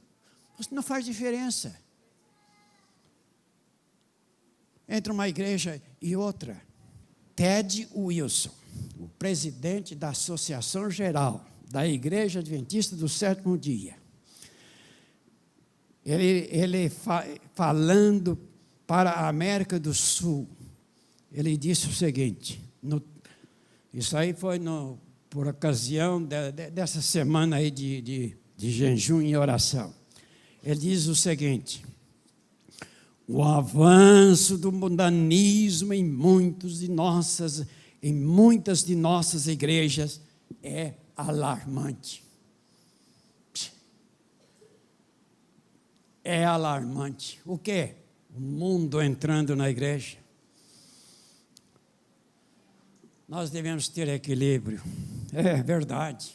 Não faz diferença entre uma igreja e outra. Ted Wilson, o presidente da Associação Geral da Igreja Adventista do Sétimo Dia, ele falando para a América do Sul, ele disse o seguinte, isso aí foi por ocasião dessa semana aí de jejum e oração. Ele diz o seguinte: o avanço do mundanismo em muitas de nossas igrejas é alarmante. É alarmante. O quê? O mundo entrando na igreja. Nós devemos ter equilíbrio. É verdade.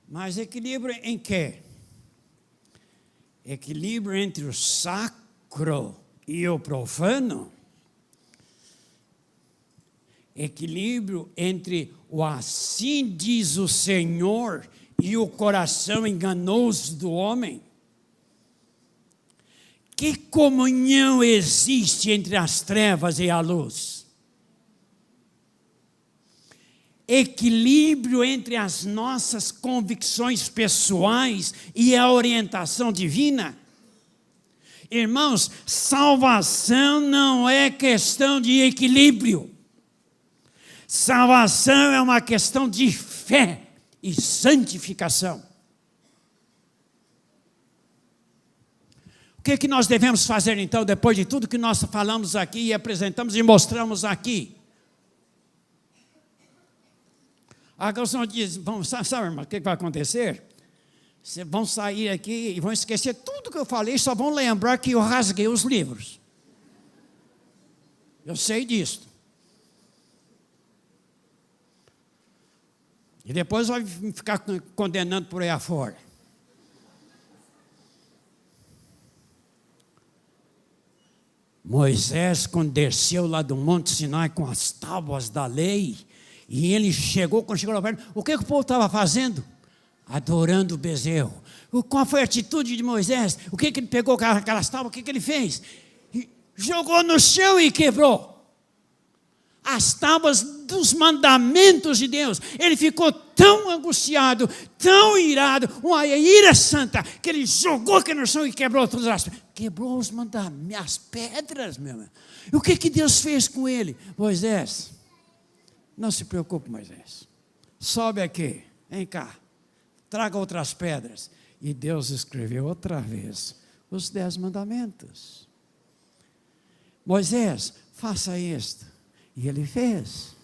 Mas equilíbrio em quê? Equilíbrio entre o sacro e o profano. Equilíbrio entre o assim diz o Senhor e o coração enganoso do homem. Que comunhão existe entre as trevas e a luz? Equilíbrio entre as nossas convicções pessoais e a orientação divina? Irmãos, salvação não é questão de equilíbrio. Salvação é uma questão de fé e santificação. O que nós devemos fazer então, depois de tudo que nós falamos aqui e apresentamos e mostramos aqui? A canção diz, sabe, irmão, o que vai acontecer? Vocês vão sair aqui e vão esquecer tudo que eu falei, só vão lembrar que eu rasguei os livros. Eu sei disso. E depois vai ficar condenando por aí afora. Moisés, quando desceu lá do Monte Sinai com as tábuas da lei, e ele chegou, quando chegou lá perto, o que o povo estava fazendo? Adorando o bezerro. Qual foi a atitude de Moisés? O que ele pegou aquelas tábuas, o que ele fez? Jogou no chão e quebrou as tábuas dos mandamentos de Deus. Ele ficou tão angustiado, tão irado, uma ira santa, que ele jogou aqui no chão e quebrou todas as pedras. Quebrou os mandamentos, as pedras, meu irmão. E o que Deus fez com ele? Moisés, não se preocupe, Moisés. Sobe aqui, vem cá, traga outras pedras. E Deus escreveu outra vez os 10 mandamentos. Moisés, faça isto. E ele fez.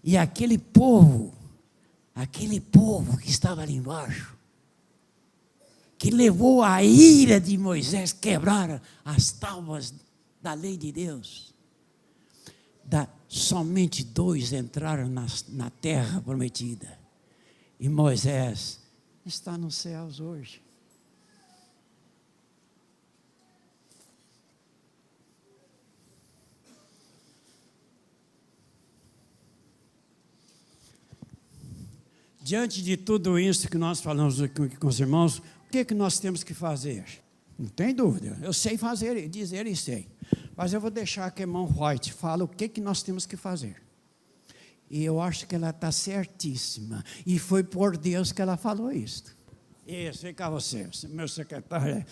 E aquele povo que estava ali embaixo, que levou a ira de Moisés, quebraram as tábuas da lei de Deus. Somente 2 entraram na terra prometida. E Moisés está nos céus hoje. Diante de tudo isso que nós falamos aqui com os irmãos, o que nós temos que fazer? Não tem dúvida, eu sei fazer, dizer e sei. Mas eu vou deixar que a irmã White fale o que nós temos que fazer. E eu acho que ela está certíssima. E foi por Deus que ela falou isso. Isso, vem cá você, meu secretário.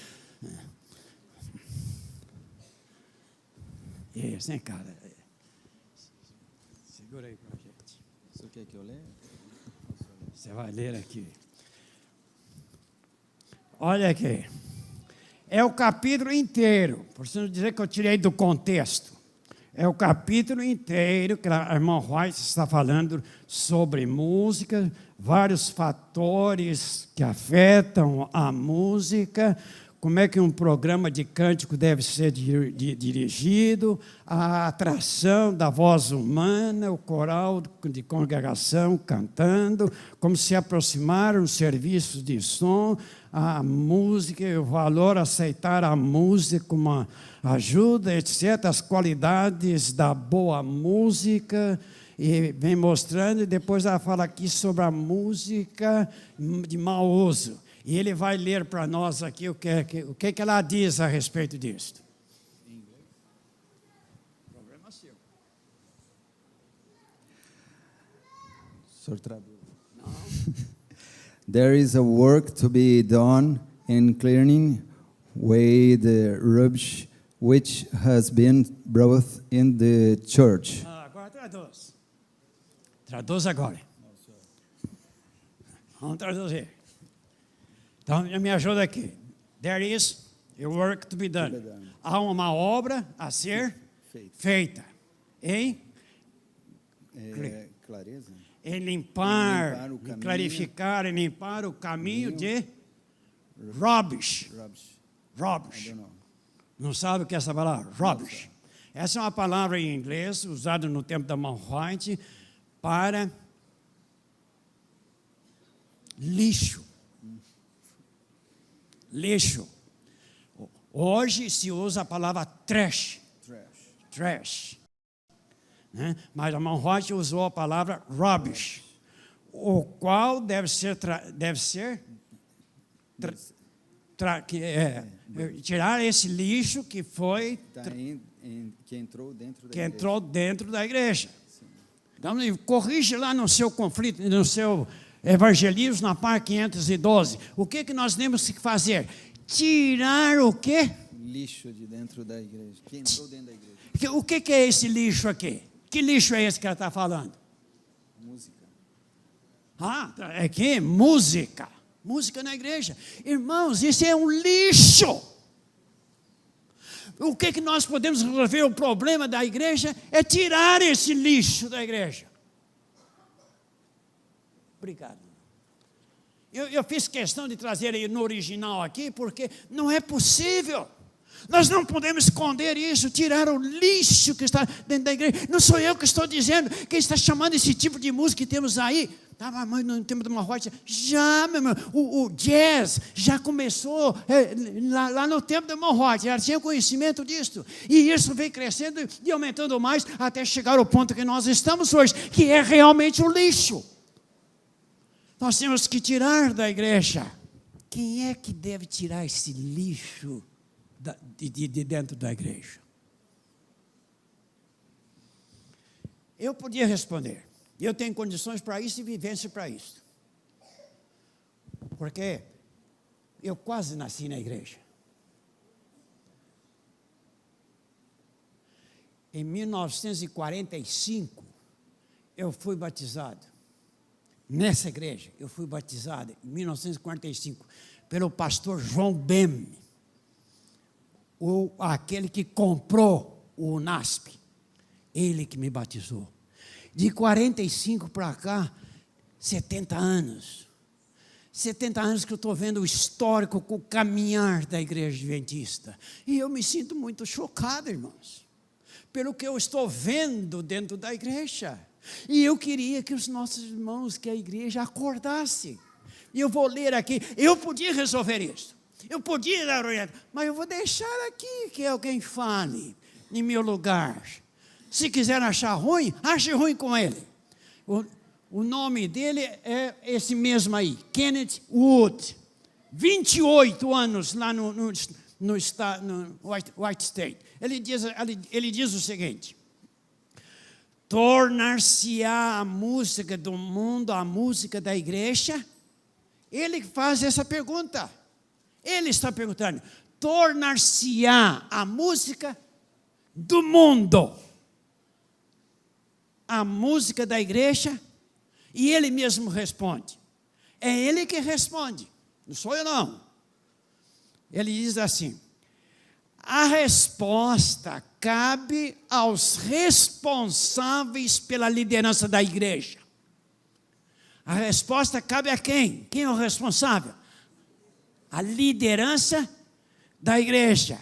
Isso, vem cá. Segura aí para a gente. Quer que eu leia? Você vai ler aqui. Olha aqui. É o capítulo inteiro, por não dizer que eu tirei do contexto. É o capítulo inteiro que a irmã White está falando sobre música, vários fatores que afetam a música, como é que um programa de cântico deve ser dirigido, a atração da voz humana, o coral de congregação cantando, como se aproximar os serviços de som, a música, o valor aceitar a música como uma ajuda, etc., as qualidades da boa música, e vem mostrando, e depois ela fala aqui sobre a música de mau uso. E ele vai ler para nós aqui o que ela diz a respeito disso. Em inglês? Problema seu. Senhor traduz. There is a work to be done in clearing away the rubbish which has been brought in the church. Agora traduz. Traduz agora. Vamos traduzir. Então, me ajuda aqui. There is a work to be done. Há uma obra a ser feita. Em? Clareza? Em limpar, em clarificar, em limpar o caminho de rubbish. Rubbish. Não sabe o que é essa palavra? Rubbish. Essa é uma palavra em inglês usada no tempo da irmã White para lixo. Lixo. Hoje se usa a palavra trash. Trash. Né? Mas a irmã White usou a palavra rubbish, o qual deve ser tirar esse lixo que foi que entrou dentro da igreja. Então, corrige lá no seu conflito, no seu evangelismo, na página 512. O que nós temos que fazer? Tirar o quê? Lixo de dentro da igreja. Que entrou dentro da igreja. O que é esse lixo aqui? Que lixo é esse que ela está falando? Música. É que? Música. Música na igreja. Irmãos, isso é um lixo. O que nós podemos resolver o problema da igreja é tirar esse lixo da igreja. Obrigado. Eu fiz questão de trazer ele no original aqui, porque não é possível. Nós não podemos esconder isso, tirar o lixo que está dentro da igreja. Não sou eu que estou dizendo, quem está chamando esse tipo de música que temos aí. Estava no tempo de uma rocha. Já, meu irmão, o jazz já começou lá no tempo de uma rocha. Já tinha conhecimento disso. E isso vem crescendo e aumentando mais até chegar ao ponto que nós estamos hoje, que é realmente o lixo. Nós temos que tirar da igreja. Quem é que deve tirar esse lixo de dentro da igreja? Eu podia responder. Eu tenho condições para isso e vivência para isso. Porque eu quase nasci na igreja. Em 1945, eu fui batizado. Nessa igreja, eu fui batizado em 1945 pelo pastor João Bem, aquele que comprou o UNASP. Ele que me batizou. De 45 para cá, 70 anos. 70 anos que eu estou vendo o histórico, o caminhar da igreja adventista. E eu me sinto muito chocado, irmãos, pelo que eu estou vendo dentro da igreja. E eu queria que os nossos irmãos, que a igreja acordasse. E eu vou ler aqui, eu podia resolver isso. Eu podia dar orientação, mas eu vou deixar aqui que alguém fale em meu lugar. Se quiser achar ruim, ache ruim com ele. O nome dele é esse mesmo aí, Kenneth Wood. 28 anos lá no White State. Ele diz o seguinte: tornar-se-á a música do mundo a música da igreja? Ele faz essa pergunta. Ele está perguntando: tornar-se-á a música do mundo a música da igreja? E ele mesmo responde. É ele que responde, não sou eu não. Ele diz assim: a resposta cabe aos responsáveis pela liderança da igreja. A resposta cabe a quem? Quem é o responsável? A liderança da igreja.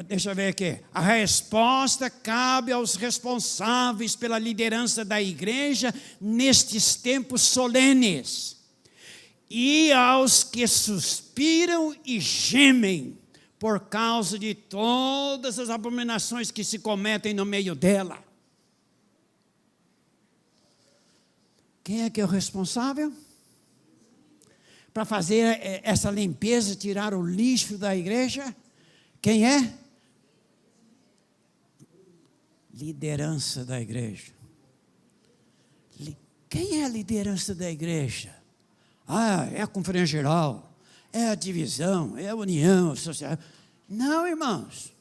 Deixa eu ver aqui. A resposta cabe aos responsáveis pela liderança da igreja nestes tempos solenes. E aos que suspiram e gemem por causa de todas as abominações que se cometem no meio dela. Quem é que é o responsável para fazer essa limpeza, tirar o lixo da igreja? Quem é? Liderança da igreja. Quem é a liderança da igreja? É a conferência geral, é a divisão, é a união social. Não, irmãos.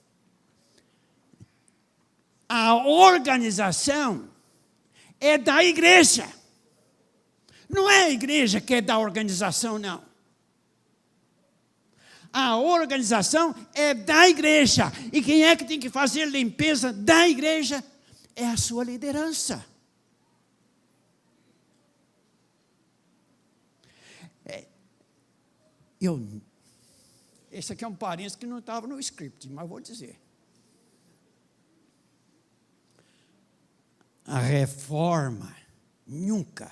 A organização é da igreja. Não é a igreja que é da organização, não. A organização é da igreja. E quem é que tem que fazer a limpeza da igreja? É a sua liderança. Esse aqui é um parênteses que não estava no script, mas vou dizer. A reforma, nunca,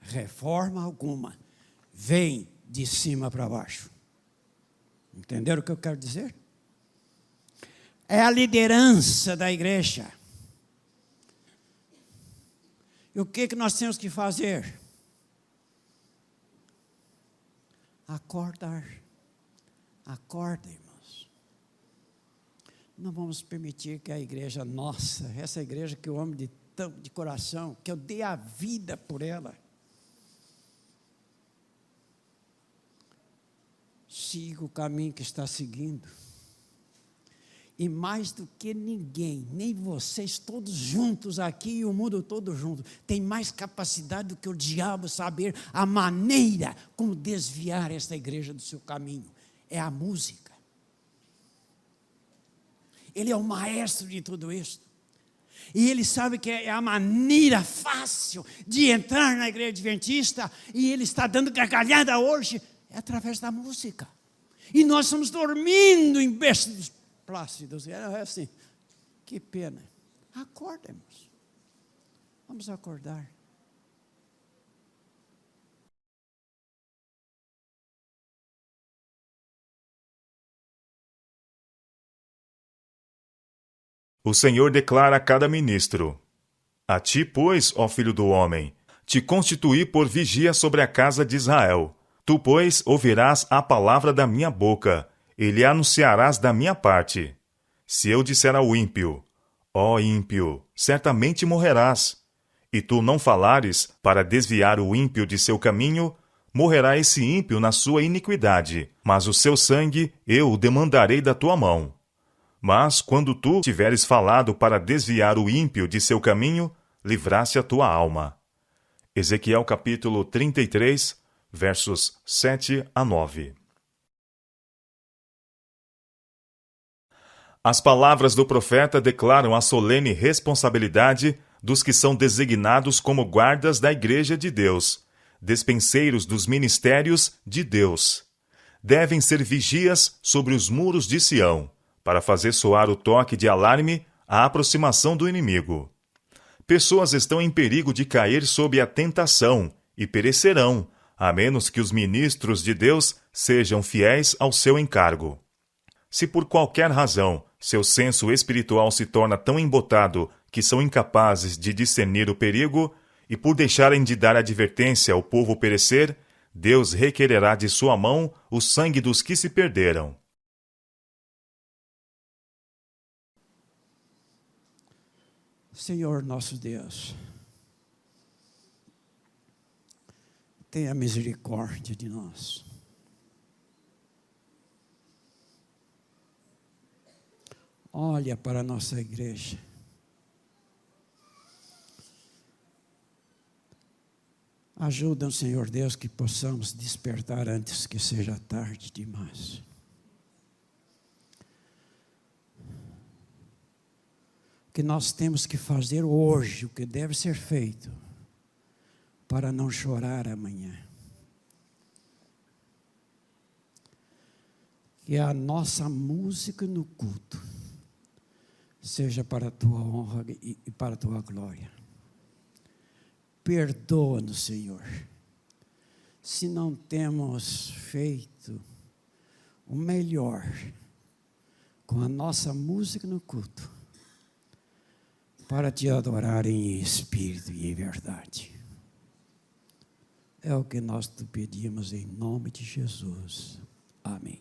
reforma alguma, vem de cima para baixo. Entenderam o que eu quero dizer? É a liderança da igreja. E o que nós temos que fazer? Acordar. Acorda, irmãos. Não vamos permitir que a igreja nossa, essa igreja que eu amo de coração, que eu dei a vida por ela, siga o caminho que está seguindo. E mais do que ninguém, nem vocês todos juntos aqui e o mundo todo junto, tem mais capacidade do que o diabo saber a maneira como desviar esta igreja do seu caminho. É a música. Ele é o maestro de tudo isso. E ele sabe que é a maneira fácil de entrar na igreja adventista, e ele está dando gargalhada hoje, é através da música. E nós estamos dormindo em berços plácidos. É assim, que pena. Acorda, irmãos. Vamos acordar. O Senhor declara a cada ministro: a ti, pois, ó filho do homem, te constituí por vigia sobre a casa de Israel. Tu, pois, ouvirás a palavra da minha boca, e lhe anunciarás da minha parte. Se eu disser ao ímpio: ó ímpio, certamente morrerás, e tu não falares para desviar o ímpio de seu caminho, morrerá esse ímpio na sua iniquidade, mas o seu sangue eu o demandarei da tua mão. Mas, quando tu tiveres falado para desviar o ímpio de seu caminho, livraste a tua alma. Ezequiel capítulo 33, versos 7 a 9. As palavras do profeta declaram a solene responsabilidade dos que são designados como guardas da Igreja de Deus, despenseiros dos ministérios de Deus. Devem ser vigias sobre os muros de Sião, para fazer soar o toque de alarme à aproximação do inimigo. Pessoas estão em perigo de cair sob a tentação e perecerão, a menos que os ministros de Deus sejam fiéis ao seu encargo. Se por qualquer razão seu senso espiritual se torna tão embotado que são incapazes de discernir o perigo, e por deixarem de dar advertência ao povo perecer, Deus requererá de sua mão o sangue dos que se perderam. Senhor nosso Deus, tenha misericórdia de nós. Olha para a nossa igreja. Ajuda, Senhor Deus, que possamos despertar antes que seja tarde demais. O que nós temos que fazer hoje, o que deve ser feito, para não chorar amanhã. Que a nossa música no culto seja para a tua honra e para a tua glória. Perdoa-nos, Senhor, se não temos feito o melhor com a nossa música no culto, para te adorar em espírito e em verdade. É o que nós te pedimos em nome de Jesus. Amém.